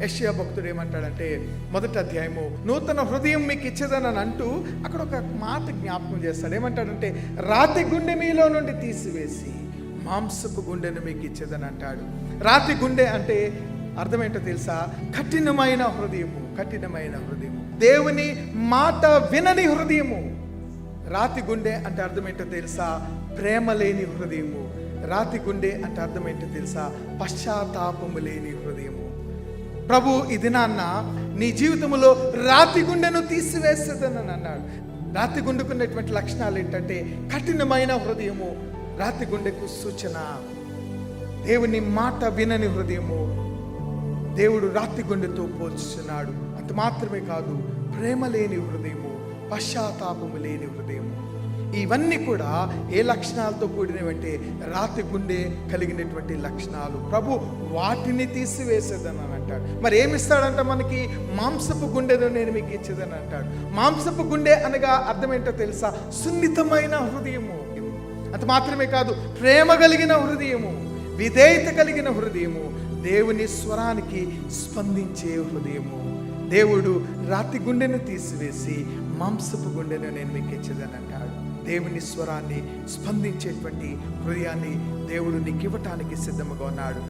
యెషయా భక్తుడు ఏమంటాడంటే, మొదటి అధ్యాయము, నూతన హృదయం మీకు ఇచ్చేదని అంటూ అక్కడ ఒక మాట జ్ఞాపకం చేస్తాడు. ఏమంటాడంటే, రాతి గుండె మీలో నుండి తీసివేసి మాంసపు గుండెను మీకు ఇచ్చేదని అంటాడు. రాతి గుండె అంటే అర్థం ఏంటో తెలుసా? కఠినమైన హృదయము, కఠినమైన హృదయము, దేవుని మాట వినని హృదయము. రాతి గుండె అంటే అర్థం ఏంటో తెలుసా? ప్రేమ లేని హృదయము. రాతి గుండె అంటే అర్థం ఏంటో తెలుసా? పశ్చాత్తాపము లేని హృదయము. ప్రభు ఈ దినాన్న నీ జీవితంలో రాతి గుండెను తీసివేస్తుందని అన్నాడు. రాతి గుండెకున్నటువంటి లక్షణాలు ఏంటంటే కఠినమైన హృదయము. రాతి గుండెకు సూచన దేవుని మాట వినని హృదయము. దేవుడు రాతి గుండెతో పోల్చుతున్నాడు. అంత మాత్రమే కాదు, ప్రేమ లేని హృదయము, పశ్చాత్తాపము లేని హృదయము. ఇవన్నీ కూడా ఏ లక్షణాలతో కూడినవంటే రాతి గుండె కలిగినటువంటి లక్షణాలు. ప్రభు వాటిని తీసివేసేదని అంటాడు. మరి ఏమిస్తాడంట మనకి? మాంసపు గుండెను నేను మీకు ఇచ్చేదని అంటాడు. మాంసపు గుండె అనగా అర్థం ఏంటో తెలుసా? సున్నితమైన హృదయము. అంత మాత్రమే కాదు, ప్రేమ కలిగిన హృదయము, విధేయత కలిగిన హృదయము, దేవుని స్వరానికి స్పందించే హృదయము. దేవుడు రాతి గుండెను తీసివేసి మాంసపు గుండెను నేను మీకు ఇచ్చేదని అంటాడు. దేవుని స్వరాన్ని స్పందించేటువంటి హృదయాన్ని దేవుడు నీకు ఇవ్వటానికి సిద్ధముగా ఉన్నాడు.